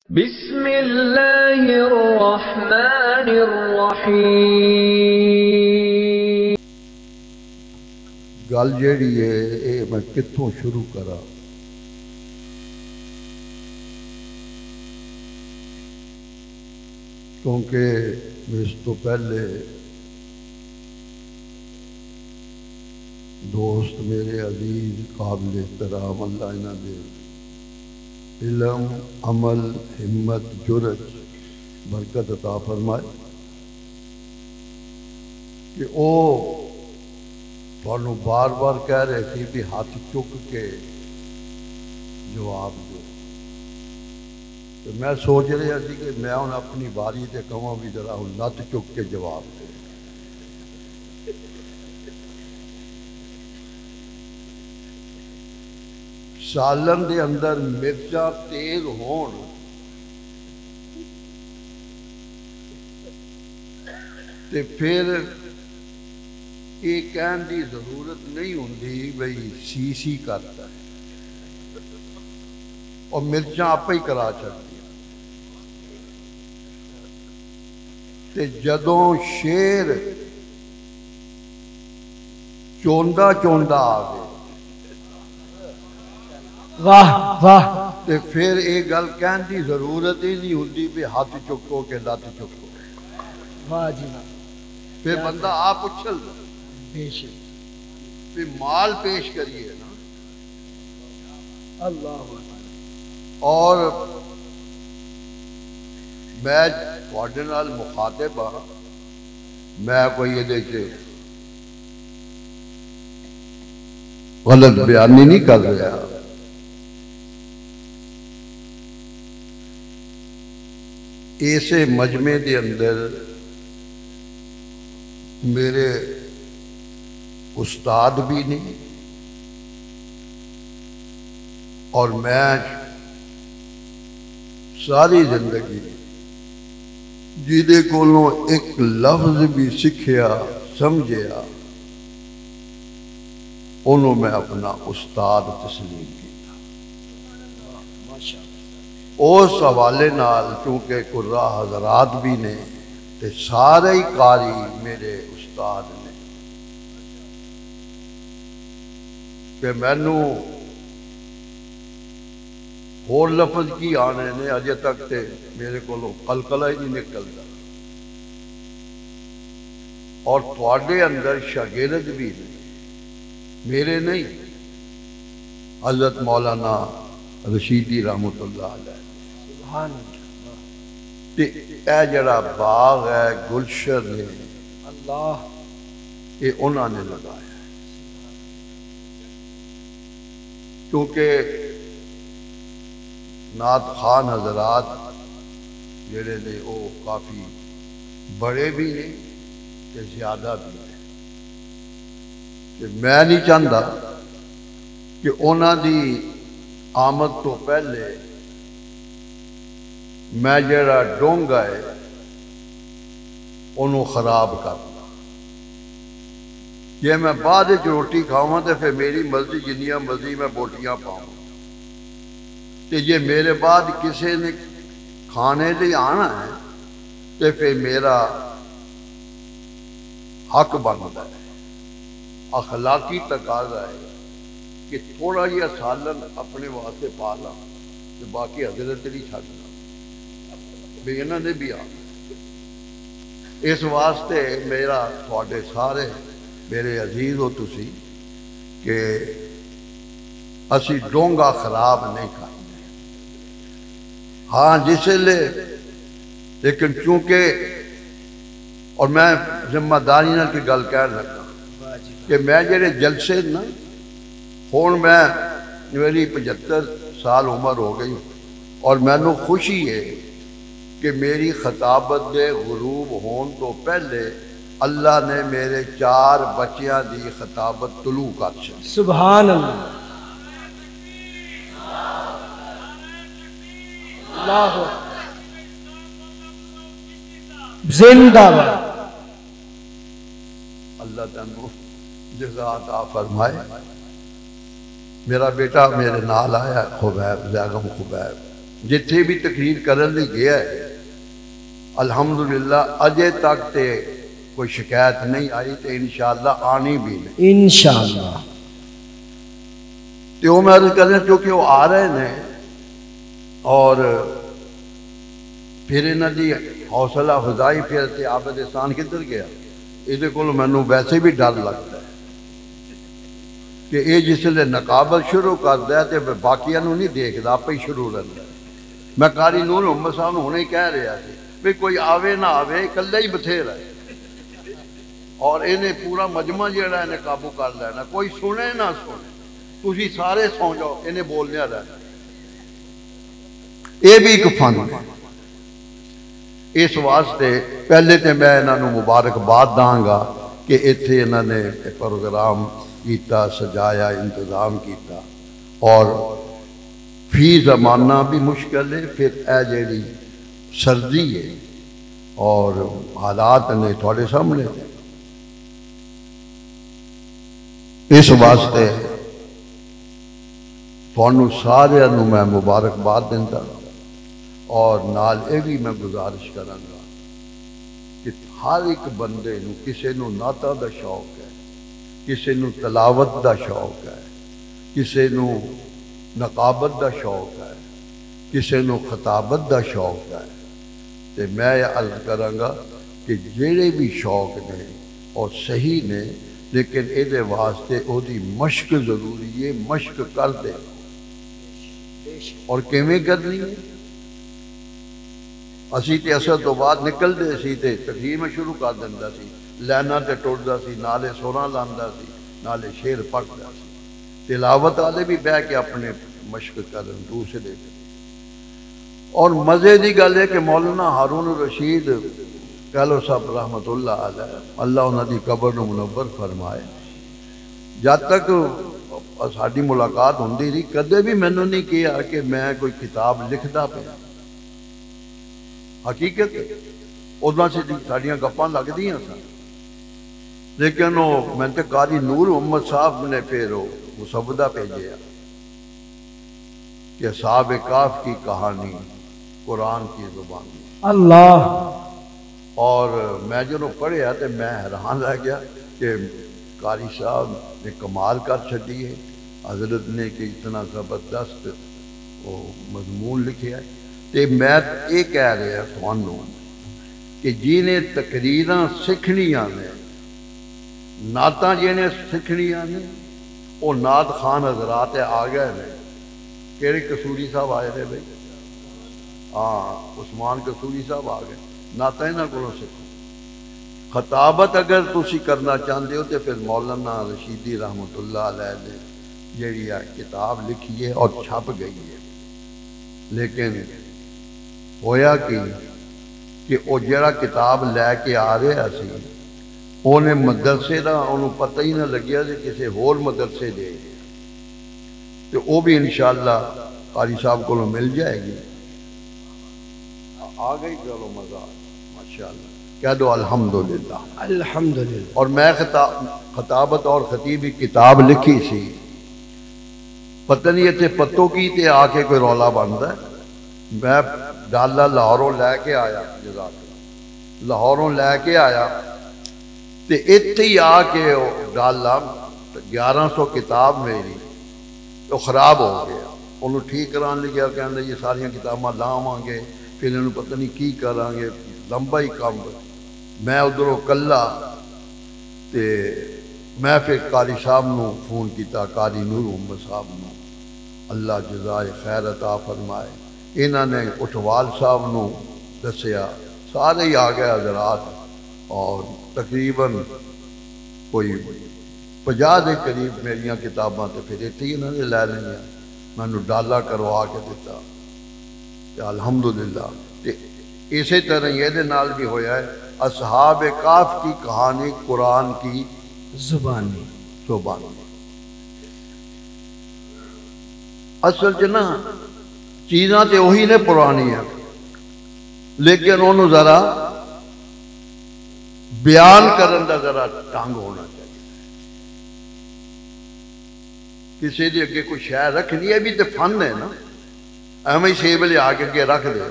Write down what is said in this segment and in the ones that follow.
बिस्मिल्लाहिर्रहमानिर्रहीम। गल जेड़ी है ये मैं कित्थों शुरू करा। क्योंकि इस तो पहले दोस्त मेरे अजीज काबिल एहतराम अल्लाह इन्हां दे इलम अमल हिम्मत जुरत बरकत अता फरमाए कि वो तुहानू बार बार कह रहे थे भी हाथ चुक के जवाब दो। तो मैं सोच रहा थी कि मैं हूँ अपनी बारी से कहां भी जरा हूँ लत चुक के जवाब दे। सालन के अंदर मिर्चा तेज होण ते फिर ये कहने की जरूरत नहीं होंदी बई सी करता है और मिर्चा आपे ही करा छड्डियां। ते जदों शेर चोंदा चोंदा आ गए वाह वाह ते फिर ये गल कहने की जरूरत ही नहीं होंदी भी हाथ चुको के लत चुको। वाह जी वाह। फिर बंदा आप उछलदा बेशक भी माल पेश करिए ना। अल्लाह और मैं तुहाडे नाल मुखातिब हाँ, मैं कोई ये गलत बयानी नहीं कर रहा। ऐसे मजमे के अंदर मेरे उस्ताद भी नहीं और मैं सारी जिंदगी जिदे कोलों एक लफ्ज भी सीखिया समझिया उन्होंने मैं अपना उस्ताद तस्लीम किया। उस हवाले नाल क्योंकि कुर्रा हजरात भी ने ते सारे ही कारी मेरे उस्ताद ने कि मैनू होर लफज की आने ने अजे तक ते मेरे को कलकला ही नहीं निकलता। और थोड़े अंदर शागिर्द भी ने मेरे नहीं हजरत मौलाना रशीदी रहमतुल्लाह अलैह ते ए जड़ा बाग है गुलशन है अल्लाह ये उन्होंने लगाया। क्योंकि नात खान हजरात जेड़े ने वो काफ़ी बड़े भी ने ते ज्यादा भी ने ते मैं नहीं चाहता कि उन्होंने आमद तो पहले मैं जरा डोंगा है उन्होंने खराब करना। जे मैं बाद रोटी खावा तो फिर मेरी मर्जी जिन्नियां मर्जी मैं बोटियां पाऊँ तो जे मेरे बाद किसी ने खाने लिए आना है तो फिर मेरा हक बनता है। अखलाकी तकाजा है कि थोड़ा जिहा सालन अपने वास्ते पा ला तो बाकी हजरत नहीं छड्डना भी इन्होंने भी आ। इस वास्ते मेरा थोड़े सारे मेरे अजीज हो तुसी कि असी डोंगा खराब नहीं करते। हाँ जिसले लेकिन चूंकि और मैं जिम्मेदारी नाल की गल कह लगा कि मैं जेड़े जलसे ना हुण मैं मेरी 75 साल उम्र हो गई और मैनू खुशी है कि मेरी खताबत दे गुरूब होने तो पहले अल्लाह ने मेरे 4 बच्चियां दी खताबत तुलू कर छड़ी। सुभान अल्लाह अल्लाह जिंदाबाद। अल्लाह तैनू जज़ा अता फरमाए। मेरा बेटा मेरे नाल आया खुबैब जैगम खुबैब जिथे भी तकरीर करन लई गया है अल्हम्दुलिल्लाह अजे तक ते कोई शिकायत नहीं आई तो इंशाअल्लाह आनी भी नहीं इंशाअल्लाह। तो मैं अर्ज कर क्योंकि वो आ रहे हैं और फिर इन्हों की हौसला अफजाई फिर आबद एहसान किधर गया ये को मैनू वैसे भी डर लगता है कि ये जिसले नकाबत शुरू करता है तो बाकिया नहीं देखता आप ही शुरू रहता है। मैं कारी नूर मोहम्मद साहब हुणे कह रहा थी भी कोई आवे ना आवे कल्ला ही बथेरा है और इन्हें पूरा मजमा जोड़ा इन्हें काबू कर लेना कोई सुने ना सुने तुसी सारे सौ जाओ इन्हें बोलने रहना ये भी एक फन है। इस वास्ते पहले तो मैं इन्हों मुबारकबाद दाँगा कि इत्थे इन्होंने प्रोग्राम किया सजाया इंतजाम किया और फी जमाना भी मुश्किल है फिर यह जी सर्दी है और हालात ने थोड़े सामने इस वास्ते थानू सारे मैं मुबारकबाद दिंदा और नाल ये भी मैं गुजारिश करांगा कि हर एक बंदे नू किसी नू नाता दा शौक है किसी नू तलावत दा शौक है किसी नू नकाबत दा शौक है किसी नू खताबत दा शौक है तो मैं अर्ज करांगा कि जेड़े भी शौक ने और सही ने लेकिन ये वास्ते ओदी मश्क जरूरी है मश्क कर दे और किवें करनी है। असी तो असर तो बाद निकलते सी ते तकरीर में शुरू कर दिंदा सी लैना ते टुरदा सी नाले सुरां लांदा सी नाले शेर पढ़दा सी तिलावत वाले भी बह के अपने मश्क करन दूसरे और मजे की गल है कि मौलाना हारून रशीद कहलो साहब रहमतुल्लाह अलैह अल्लाह उन्होंने कबर को मुनव्वर फरमाए जब तक साडी मुलाकात होंदी रही कदे भी मैनू नहीं कहा कि मैं कोई किताब लिखता पाया हकीकत उदा से साड़ियाँ गप्पां लगदियां सन लेकिन वो मैं तो कारी नूर मोहम्मद साहब ने फिर मुसवदा भेजा कि साहब काफ की कहानी कुरान की जुबानी अल्लाह और मैं जो पढ़िया तो मैं हैरान रह गया कि कारी साहब ने कमाल कर छड़ी है हजरत ने कि इतना ज़बरदस्त वो मजमून लिखे है तो मैं ये कह रहा थानू कि जिन्हें तकरीर सीखनिया ने नाता जिन्हें सीखनिया ने वो नात खान हजरात आ गए ने केड़े कसूरी साहब आए थे भाई हाँ उस्मान कसूरी साहब आ गए नाता इन्हों को सीखो खताबत अगर तुसी करना चाहते हो तो फिर मौलाना रशीदी रहमतुल्लाह अलैह ने जी किताब लिखी है और छप गई है लेकिन होया कि वो जरा किताब लैके आ रहा सी उन्हें मदरसे का उन्होंने पता ही ना लग्या कि किसी होर मदरसे दे तो वह भी इंशाअल्लाह कारी साहब को मिल जाएगी आ गई चलो मजा माशाअल्लाह कह दो अल्हम्दुलिल्लाह अल्हम्दुलिल्लाह। और मैं खताबत और खतीब की किताब लिखी सी पता नहीं इतने पत्तों की ते आके कोई रौला बनता है मैं डाला लाहौरों लैके आया जज़ाक लाहौरों लैके आया तो इत्थे ही आके डाला 1100 किताब मेरी तो खराब हो गया उन्होंने ठीक कराने लगे कहते ये सारिया किताबां लावांगे फिर इन्होंने पता नहीं की करांगे लंबा ही काम मैं उधरों कला तो मैं फिर कारी साहब को फोन किया कारी नूर मोहम्मद साहब को अल्लाह जज़ाए खैर अता फरमाए इन्होंने उठवाल साहब को दसिया सारे ही आ गए हजरात और तकरीबन कोई 50 के करीब मेरिया किताबां तो फिर इतने ही इन्होंने लै लिया मैनू डाला करवा के दिता अल्हम्दुलिल्लाह। इस तरह ये भी होया है असहाब काफ की कहानी कुरान की जुबानी जुबानी असल च ना चीज़ां तो उही ने पुरानियां लेकिन उन्होंने जरा बयान करने का जरा ढंग होना चाहिए किसी के अगे कोई शय रखनी है भी तो फन है ना एवं ही सेब लिया के अगे रख दे,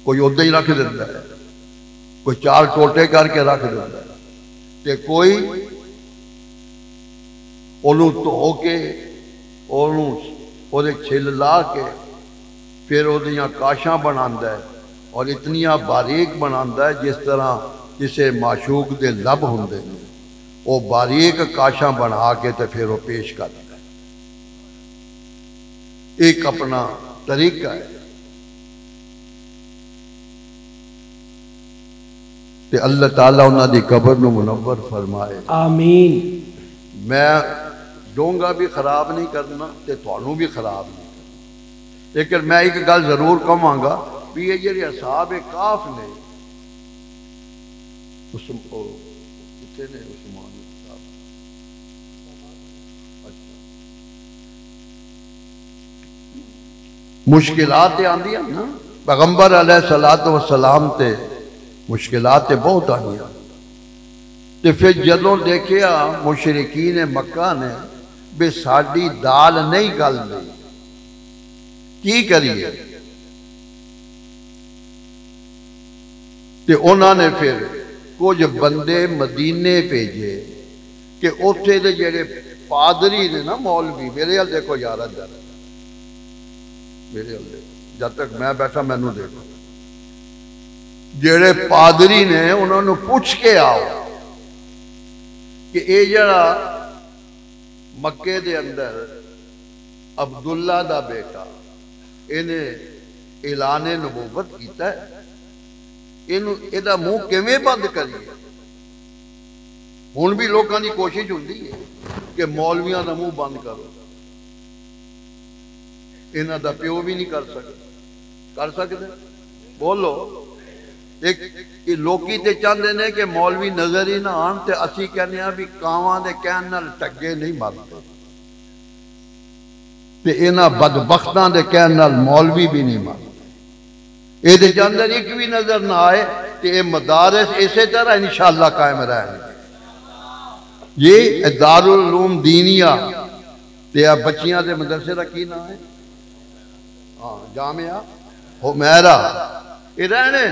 कोई उदा ही रख देता है, कोई चार टोटे करके रख देता है, ते कोई ओनू धो के ओनू छिल ला के फिर ओदियां काशां बनांदा है और इतनियां बारीक बनांदा है जिस तरह किसी माशूक दे लब हुंदे ने, वो बारीक काशां बना के ते फिर वो पेश करता है। एक अपना तरीका है। ते अल्लाह ताला उन्हां दी कब्र नूं मुनव्वर फरमाए, आमीन। मैं डोंगा भी खराब नहीं करना ते तुहानू भी खराब नहीं करना, लेकिन मैं एक गल जरूर कहांगा भी ये जेहड़े असहाब काफ ने कितने ने उस्मान साहब, अच्छा मुश्किलात आंदियां ना, पैगंबर अलैहिस्सलातु वस्सलाम ते मुश्किलात बहुत आईयां, ते फिर जदों देखिया मुशरिकीन मक्का ने भी साडी दाल नहीं गलदी, की करिए, ते उन्होंने फिर कुछ बंदे मदीने भेजे कि उत्थे दे जेड़े पादरी ने ना मौलवी, मेरे हल देखो यार, मेरे हल देखो, जब तक मैं बैठा मैनू देखो, जेड़े पादरी ने उन्होंने पूछ के आओ कि ये जरा मक्के दे अंदर अब्दुल्ला दा बेटा इन्हें ऐलाने नबूवत कीता है, इहदा मुंह किवें बंद करिए। हुण भी लोगों की कोशिश होंदी है कि मौलवियां दा मुंह बंद करो, इन्हां दा प्यो भी नहीं कर सकते बोलो। एक लोकी ते चाहते हैं कि मौलवी नजर ही ना आन, ते असी कहने भी कावां दे कहण नाल टग्गे नहीं मरदे, ते इन्हां बदबख्तां दे कहण नाल मौलवी भी नहीं मरदे। ये अंदर एक भी नजर ना आए कि ये मदारस इसे तरह इंशाअल्लाह कायम रहेंगे। ये दारुल उलूम दीनिया ते बच्चियां दे मदरसे का की नाम है, हाँ जामिया हुमैरा, ये रहने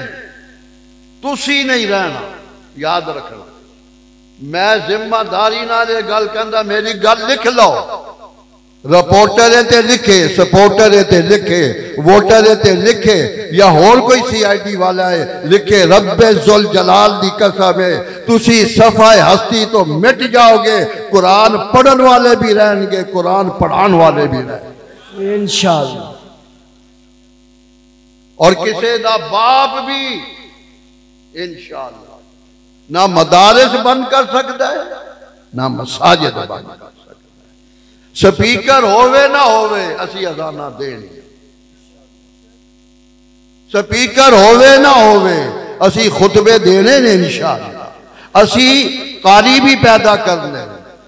तुसी नहीं रहना, याद रखना। मैं जिम्मेदारी नाल गल कहंदा, मेरी गल लिख लो, रिपोर्टर ते लिखे, सपोर्टर ते लिखे, वोटर ते लिखे, या होर कोई CID वाला है लिखे, रब्बे जुल जलाल दी कसम है तुसी सफाए हस्ती तो मिट जाओगे। कुरान पढ़न वाले भी रहेंगे, कुरान पढ़ान वाले भी रहेंगे इंशाअल्लाह। और किसी दा बाप भी इंशाअल्लाह ना मदारिस बंद कर सकता है ना मसाजिद बंद कर सकता है। स्पीकर होवे ना होवे असी अजाना देनी, स्पीकर होवे ना होवे असी खुतबे देने ने इंशाअल्लाह। असी कारी भी पैदा करने,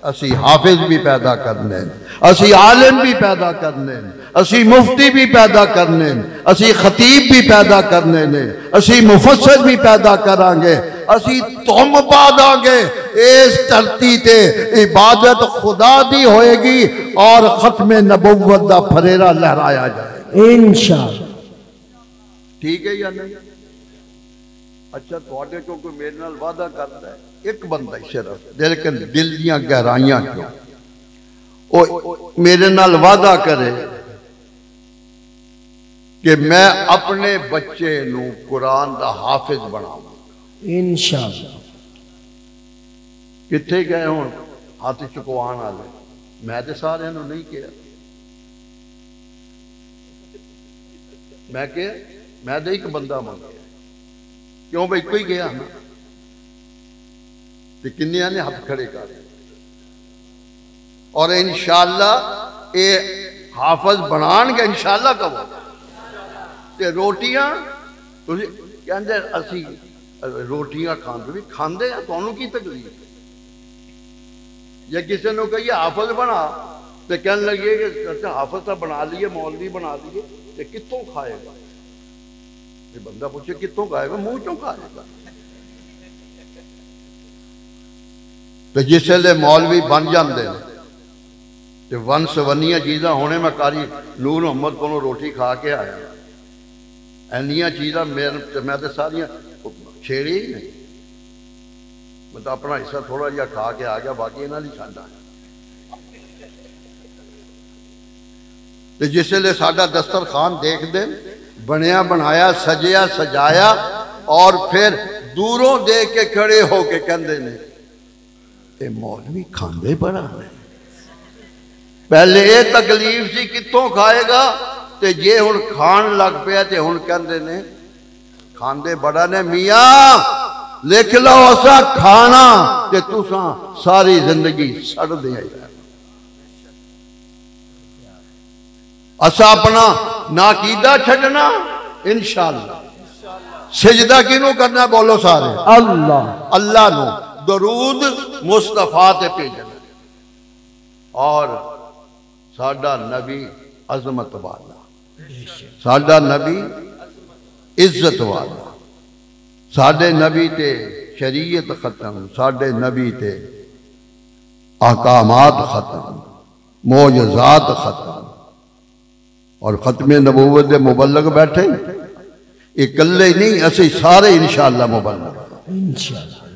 असी हाफिज भी पैदा करने, असी आलिम भी पैदा करने, असी मुफ्ती भी पैदा करने, असी खतीब भी पैदा करने ने, असी मुफस्सिर भी पैदा करांगे, असी तुम पा दांगे। इस धरती ते इबादत खुदा दी होएगी और खत्मे नबुव्वत दा फरेरा लहराया जाएगा इंशाअल्लाह। ठीक है या नहीं? अच्छा थोड़े चो कोई मेरे नाल वादा करता है, एक बंदा ही सिर्फ, लेकिन दिल दियां गहराइयां क्यों ओ मेरे नाल वादा करे कि मैं अपने बच्चे नू कुरान दा हाफिज बनाऊंगा इंशाअल्लाह। किथे गए हुण हाथ चुकवाण वाले? मैं तो सारे नहीं किया, मैं तो एक बंदा मंगया, क्यों भाई कोई गया ना, तो किन्नियां ने हाथ खड़े कर। और इंशाअल्लाह ये हाफिज बनाएंगे इंशाअल्लाह कहो। ते रोटियां कहते असी रोटियां खाते भी खाते हैं, तुहानू की तकलीफ है? या किसी ने कहिए हाफिज बना तो कहने लगे कि अच्छा हाफिज तो बना लिए, मौलवी बना लिए, तो कितों खाएगा? ये बंदा पूछे कितों खाएगा? मुंह चों खाएगा। तो जिसले मौलवी बन जाते हैं तो वन सवनिया चीज़ा होने मैं कारी नूर मोहम्मद को रोटी खा के आया इन्नियां चीज़ा मैं तो सारिया छेड़ी ही नहीं मैं तो अपना हिस्सा थोड़ा जिहा खा के आ गया बाकी इन्हों नहीं खाना तो जिसले साडा दस्तरखान देख दे बनया बनाया सजया सजाया और फिर दूरों देख के खड़े होके कहते ने ते मौलवी खांदे बड़ा ने पहले ये तकलीफ सी कितों खाएगा ते जे हुण खान लग पिया ते हुण कहते ने खांदे बड़ा ने मियाँ लिख लो असा खाना ते तुसा सारी जिंदगी सड़ दे असा अपना नाकीदा छड़ना इंशाअल्लाह सिजदा किनू करना बोलो सारे अल्लाह अल्लाह नो दरूद मुस्तफा ते भेजना और साडा नबी अजमत वाला साडा नबी इज्जत वाला साडे नबी ते शरीयत खत्म साडे नबी ते अहकामात खत्म मोजज़ात खत्म और खत्मे नबूवत दे मुबल्लग बैठे इकल्ले ही नहीं असी सारे इंशाअल्लाह मुबल्लग इंशाअल्लाह।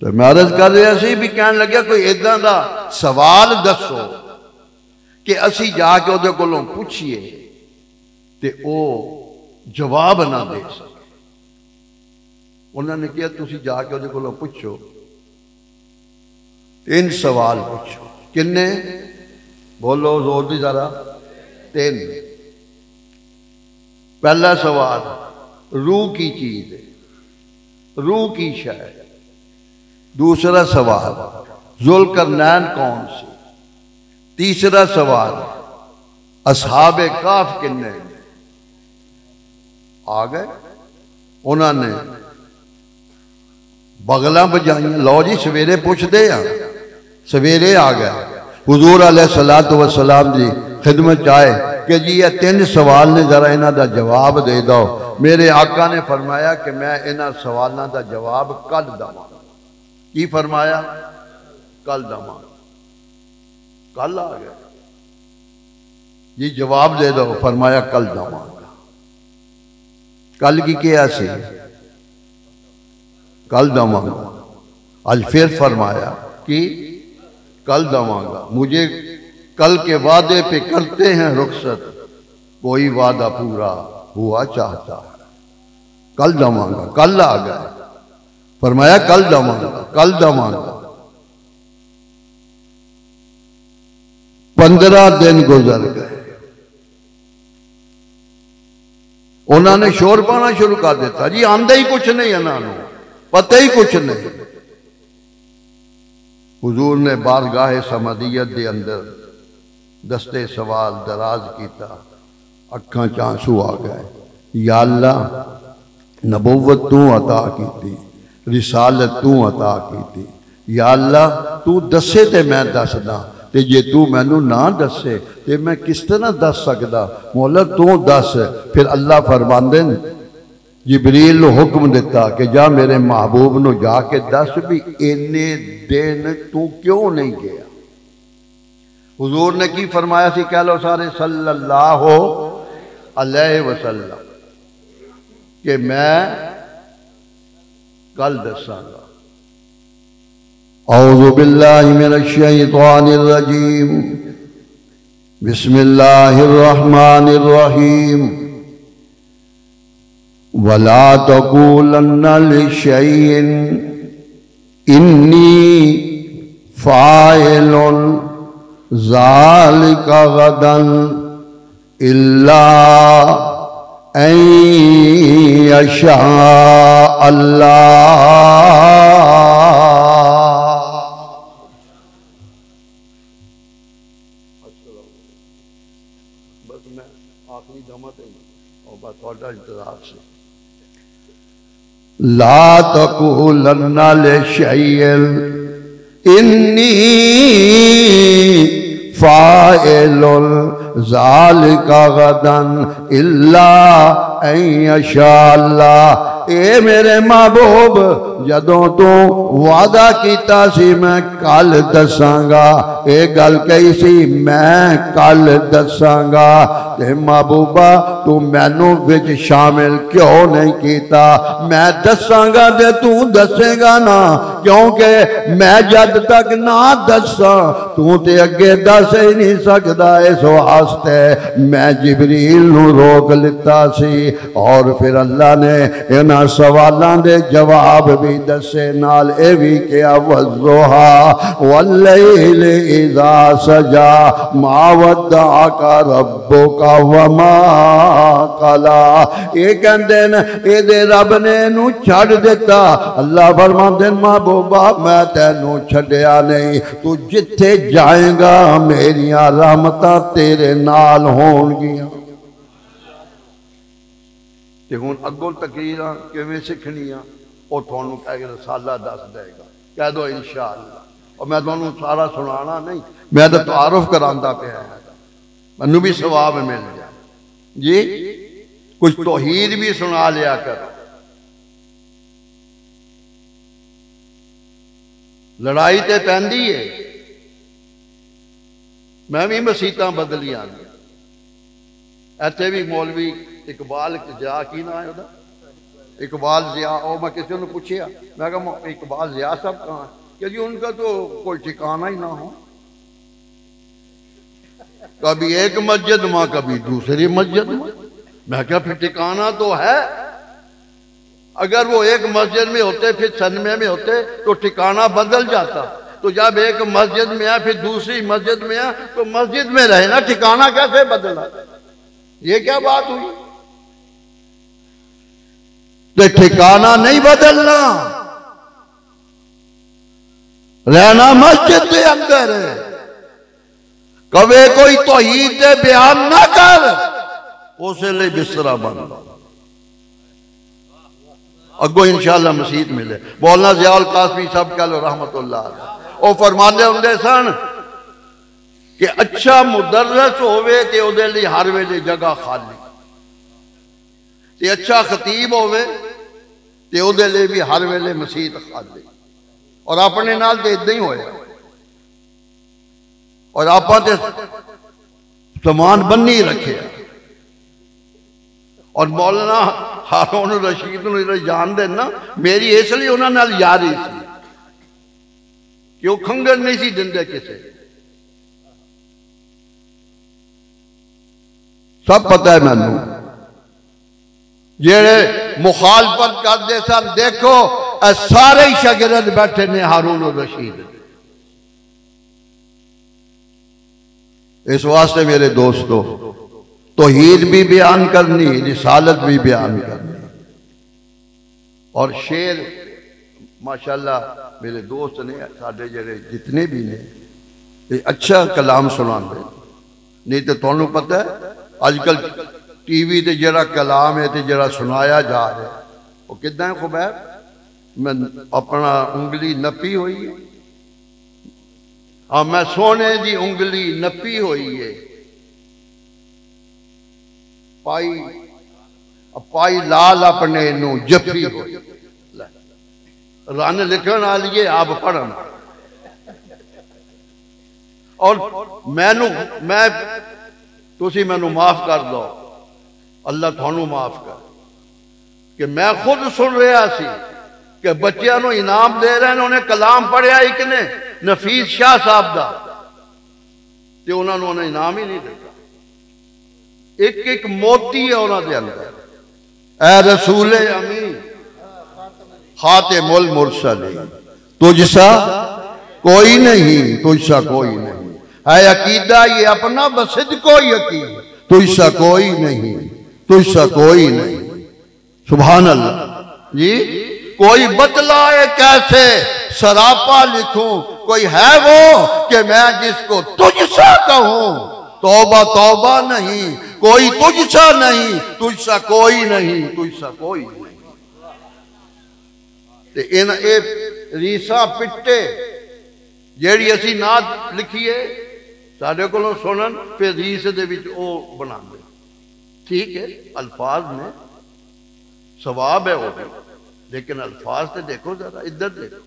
तो मैं अर्ज कर रहा सी भी कहन लगे कोई इदा का सवाल दसो कि असी जाके उहदे कोलों पूछिए ते ओ जवाब ना दे सके उन्होंने कहा तुसी जाके उहदे कोलों पूछो तीन सवाल पूछो किन्ने बोलो जोर दी जरा तीन पहला सवाल रूह की चीज है रूह की शय दूसरा सवाल जुल्करनैन कौन सी तीसरा सवाल असहाबे काफ किन्ने आ गए उन्होंने बगलां बजाइयां लो जी सवेरे पूछते हैं सवेरे आ गए हुजूर अलैहिस्सलातु वस्सलाम जी खिदमत आए कि जी ये तीन सवाल ने जरा इन्हां दा जवाब दे दो मेरे आका ने फरमाया कि मैं इन्हां सवालों का जवाब कल दवां की फरमाया कल दवां कल आ गया जी जवाब दे दो फरमाया कल दवांगा कल की क्या सी कल दवांगा आज फिर फरमाया कि कल दवांगा मुझे कल के वादे पे करते हैं रुखसत कोई वादा पूरा हुआ चाहता है कल दवांगा कल आ गया फरमाया कल दवांगा कल दवांगा 15 दिन गुजर गए उन्होंने शोर पाना शुरू कर दिता जी आंदा ही कुछ नहीं इन्होंने पता ही कुछ नहीं हुजूर ने बारगाह समदियत दे अंदर दस्ते सवाल दराज किया अखां च आंसू आ गए या अल्लाह नबूवत तू अता की रिसालत तू अता की या अल्लाह तू दसे ते मैं दसदा ते जे तू मैनू ना दसे ते मैं किस तरह दस सकदा मौला तू दस फिर अल्लाह फरमांदे जिबरील को हुक्म दिता कि जा मेरे महबूब न जाके दस भी इन्ने दिन तू क्यों नहीं गया हुजूर ने की फरमाया सी कह लो सारे सल्लल्लाहु अलैहि वसल्लम कि मैं कल दसांगा औज़ु बिल्लाहि मिनश शैतानिर रजीम बिस्मिल्लाहिर रहमानिर रहीम वला तक़ूलन्ना लिशैइन इन्नी फ़ाइलुन ज़ालिका गदन इल्ला अन यशा अल्लाह। बस मैं आखिरी दमा और बस थोड़ा इंतजार से ला तक़ूलन्ना लिशैइन इन्नी फ़ाइलुन ज़ालिका गदन इल्ला अन यशा अल्लाह। ए मेरे महबूब जदों तू वादा कीता सी मैं कल दसांगा, ये गल कही सी मैं कल दसांगा, ते महबूबा तू मैनू विच शामिल क्यों नहीं कीता? मैं दसांगा ते तू दसेगा ना, क्योंकि मैं जद तक ना दसा तू ते अगे दस ही नहीं सकता। इस वास्ते मैं जिबरील नू रोक लिता सी और फिर अल्लाह ने इन्हां सवालों के जवाब भी दसे, नाल ए भी किया वज़्ज़ुहा वल्लैल इज़ा सजा मा वद्दअका रब्बुका वमा कला। ये कहते न ये रब ने इनू छड़ दिता। अल्लाह फरमांदे महबूबा मैं तेनू छड्डिया नहीं, तू जिथे जाएगा मेरिया रहमतां तेरे नाल होणगियां। ते हुण अगों तकरीरां किवें सिखणियां और तुहानू कह के रसाला दस देगा, कह दो इंशाअल्लाह। और मैं तुहानू सारा सुनाना नहीं, मैं तो तारुफ करांदा पिया, मैनू भी सवाब मिल जाए जी। कुछ तौहीद भी सुना लिया करो। लड़ाई तो पैंदी है, मैं भी मसीतां बदलियां ने। इत्थे भी मौलवी इकबाल जिया की ना है, इकबाल जिया। और मैं किसी ने पूछा, मैं कहा इकबाल जिया साहब कहाँ है? कि जी उनका तो कोई ठिकाना ही ना हो, कभी एक मस्जिद में कभी दूसरी मस्जिद में। मैं क्या फिर ठिकाना तो है। अगर वो एक मस्जिद में होते फिर सनमे में होते तो ठिकाना बदल जाता। तो जब एक मस्जिद में आया फिर दूसरी मस्जिद में आया तो मस्जिद में रहे ना, ठिकाना कैसे बदला? ये क्या बात हुई? तो ठिकाना नहीं बदलना, रहना मस्जिद के अंदर है। कवे कोई तौहीद दे बयान ना कर, उस लिए बिस्तरा बन अगो इंशाअल्लाह मसीत मिले। मौलाना ज़ियाउल कासमी साहब कह लो रहमतुल्लाह अलैह, वो फरमाते होंगे सन कि अच्छा मुदर्रस होवे ते उहदे लई हर वेले जगह खाली, ते अच्छा खतीब होवे ते उहदे लई भी हर वेले मसीत खाली। और अपने नाल ते इदां ही होया। और आपां ते समान बन्नी रखे। और मौलाना हारून रशीद जानते ना, मेरी इसलिए उन्होंने नाल यारी सी कि वो खंगर नहीं सी दिंदे किसे। सब पता है मैनू। जेड़े मुखालफत करते सन, देखो सारे ही शागिर्द बैठे ने हारून रशीद। इस वास्ते मेरे दोस्तों तौहीद भी बयान करनी, रिसालत भी बयान करनी। और शेर माशाअल्लाह मेरे दोस्त ने साडे जेड़े जितने भी ने ये अच्छा कलाम सुनाते। नहीं तो तुहानू पता है अजकल टीवी ते जरा कलाम है तो जरा सुनाया जा रहा है वो किदा है खुबैर? मैं अपना उंगली नपी हुई है। हाँ, मैं सोने की उंगली नपी हुई है। पाई पाई लाल अपने नू जपी हुई। रन लिखण वाली आप पढ़न। और मैं तुसी मैनू माफ कर दो, अल्लाह थानू माफ कर, कि मैं खुद सुन रहा सी कि बच्चों को इनाम दे रहे हैं। उन्हें कलाम पढ़िया एक ने नफीस शाह साहब का, तो उन्होंने इनाम ही नहीं दिता। एक एक मोती है उन्होंने अंदर। ऐ रसूल अमीन खातिमुल मुरसलीन, तुझसा कोई नहीं, तुझसा कोई नहीं। है अकीदा ये अपना बसिद को यकीन, तुझसा कोई नहीं, तुझसा कोई नहीं। सुभान अल्लाह जी। कोई बतलाए कैसे सरापा लिखूं, कोई है वो कि मैं जिसको तुझसा कहूं। तौबा तौबा नहीं, कोई तुझसा नहीं, तुझसा कोई नहीं, तुझसा कोई नहीं। ते इन ए रीसा पिट्टे जेड़ी असी नात लिखीए साडे कोलों सुनन, फिर रीस दे विच ओ बनांदे। ठीक है, अल्फाज ने सवाब है वो भी, लेकिन अल्फाज तो देखो जरा, इधर देखो।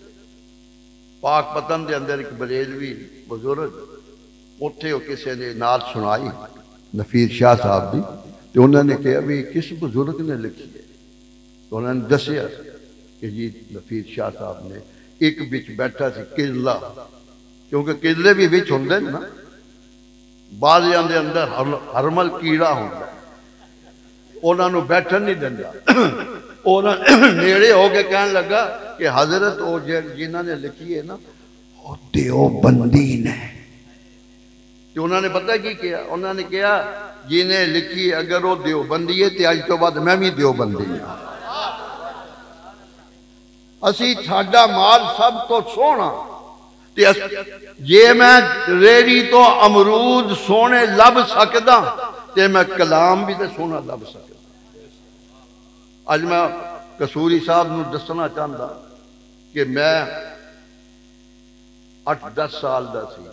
पाक पतन के अंदर एक बरेलवी बुजुर्ग उत्थे किसी ने नात सुनाई नफीर शाह साहब की, तो उन्होंने कहा भी किस बुजुर्ग ने लिखी है, तो उन्होंने दसिया कि जी नफीर शाह साहब ने एक बिच बैठा सी किला, क्योंकि किले भी बिच होंगे ना, बाजियां दे अंदर हरमल कीड़ा होता, उन्होंने बैठन नहीं देंदा। नेड़े हो के कहन लगा कि हजरत वो जिन्हों ने लिखी है ना वो देवबंदी ने। तो उन्होंने पता की किया, उन्होंने कहा जिन्हें लिखी अगर वो देवबंदी है तो अज तो बाद मैं भी देवबंदी हाँ। असी साडा माल सब तो सोहना, जे मैं रेड़ी तो अमरूद सोने लभ सकदा ते मैं कलाम भी तो सोना लभ सकदा। अज मैं कसूरी साहब नूं दसना चाहता कि मैं 8-10 साल का सी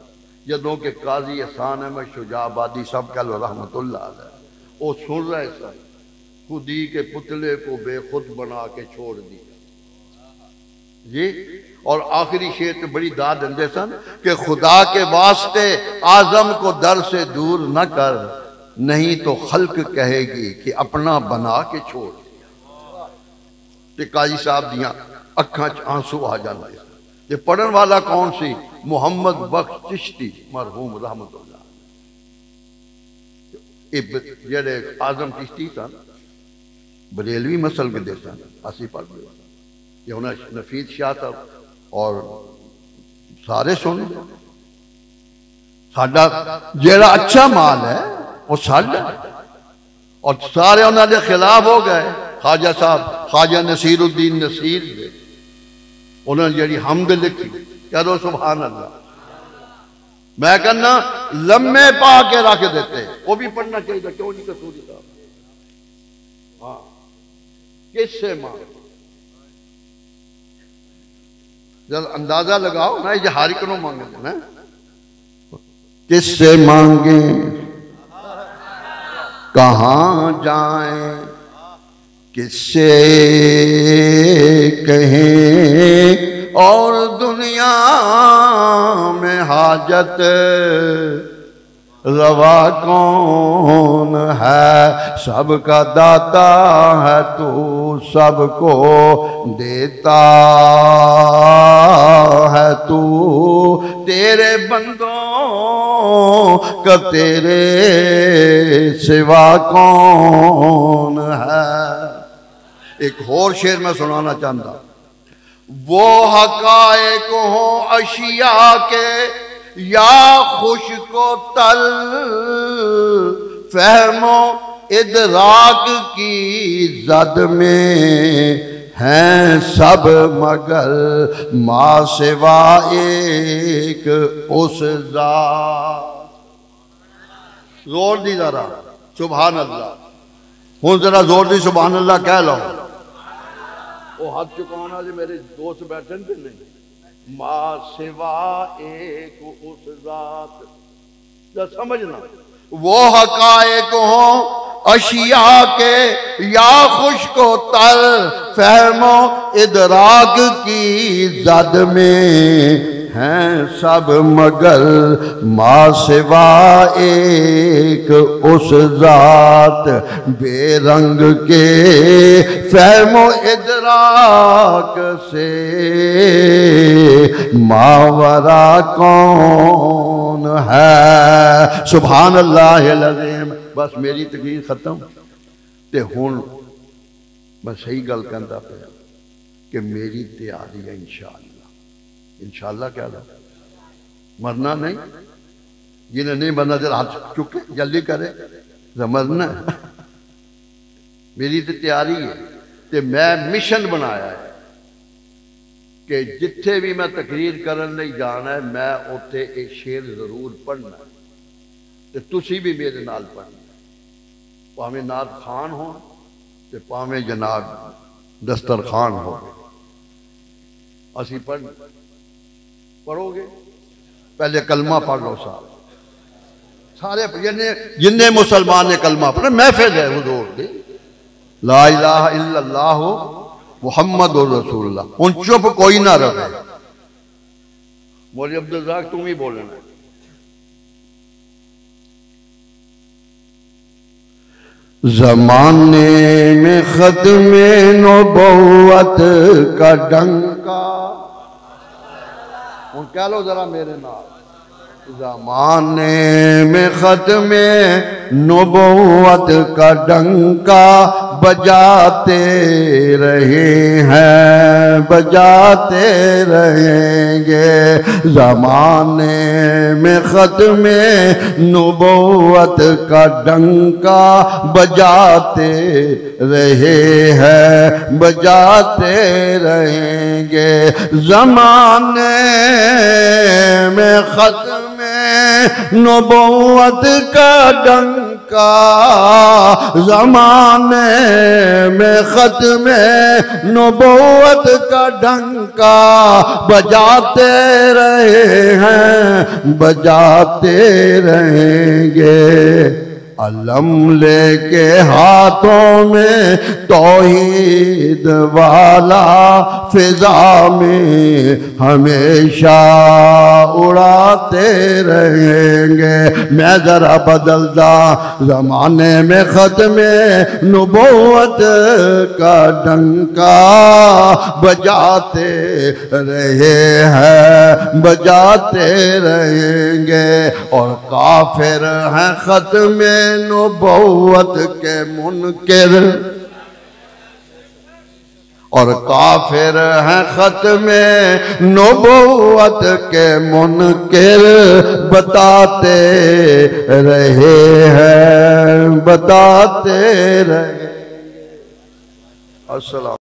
जदों के काजी एहसान अहमद शुजाबादी सब कह लो रहमतुल्लाह अलैह, वो सुन रहे सन खुदी के पुतले को बेखुद बना के छोड़ दिया जी। और आखिरी शेर तो बड़ी दाद देंदे सन कि खुदा के वास्ते आजम को दर से दूर न कर, नहीं तो खल्क कहेगी कि अपना बना के छोड़ दिया। ते काजी साहब दियां अखां च आंसू आ जाते। ते पढ़न वाला कौन सी? मुहम्मद बख्श चिश्ती मरहूम रहमतुल्लाह। जेड़े आजम चिश्ती सन बरेलवी मसल के दे सन, असी पढ़ ये उन्हें नफीस शाह साहब और सारे सुन। साडा जेड़ा अच्छा माल है वो साडा, और सारे उन्होंने खिलाफ हो गए। ख्वाजा साहब ख्वाजा नसीरुद्दीन नसीर दे उन्होंने जी हमद लिखी, कह दो सुभान अल्लाह। मैं कहना लम्हे पा के रख देते, वो भी पढ़ना चाहिए, क्यों नहीं कसूरी साहब? हाँ, किससे मां जब अंदाजा लगाओ ना, इजहारी को मांगे ना, किससे मांगे कहां जाएं, किससे कहें और दुनिया में हाजत रवा कौन है, सबका दाता है तू सबको देता है तू, तेरे बंदों का तेरे सिवा कौन है। एक और शेर मैं सुनाना चाहता, वो हकायक हो अशिया के या खुशको तल, फहमो इदराक की जद में हैं सब मगर माँ सिवा एक उस ज़ात। जोर दी जरा सुभान अल्लाह, हूँ जरा जोर दी सुभान अल्लाह कह लो। वो हाथ चुकाना जो मेरे दोस्त बैठे थे नहीं, माँ सिवा एक उस ज़ात, जब समझना वो हकायक हो अशिया के या खुश को तर, फहमो इदराक की जद में हैं सब मगर माँ सिवा एक उस ज़ात, बेरंग के फहमो इदराक से मावरा कौन है। सुभान अल्लाह अज़ीम। बस मेरी तकरीर खत्म। ते हुण मैं सही गल कहता पाया कि मेरी तैयारी है इंशाअल्लाह। इंशाअल्लाह क्या लो, मरना नहीं। जिन्हें नहीं मरना जरा हाथ चुके जल्दी करे, मरना मेरी तो तैयारी है। ते मैं मिशन बनाया है कि जिथे भी मैं तकरीर करन लई जाना है, मैं उत्थे एक शेर जरूर पढ़ना है, ते तुसी भी मेरे नाल पढ़ना। भावें नात खान हो ते भावें जनाब दस्तर खान हो, असी पढ़ोगे। पहले कलमा पढ़ लो सारे जिन्ने मुसलमान ने कलमा पढ़ा। महफिल है हुजूर दी, ला इलाहा इल्लल्लाह मुहम्मदुर रसूलुल्लाह। उन चुप कोई ना रहे। मौलवी अब्दुल रज़ाक तुम ही बोलना। ज़माने में ख़त्मे नबुव्वत का डंका। उन कह लो जरा मेरे नाल। ज़माने में ख़त्मे नबुव्वत का डंका बजाते रहे हैं, बजाते रहेंगे। ज़माने में ख़त्मे नबुव्वत का डंका बजाते रहे हैं, बजाते रहेंगे। ज़माने में ख़त्मे नबुव्वत का डंका, ज़माने में ख़त्मे नबुव्वत का डंका बजाते रहे हैं, बजाते रहेंगे। अलम लेके हाथों में तौहीद वाला फिजा में हमेशा उड़ाते रहेंगे। मैं जरा बदलदा ज़माने में ख़त्मे नबुव्वत का डंका बजाते रहे हैं, बजाते रहेंगे। और काफिर हैं ख़त्मे नबुव्वत के मुनकिर, और काफिर हैं ख़त्मे नबुव्वत के मुनकिर बताते रहे हैं, बताते रहे। अस्सलाम।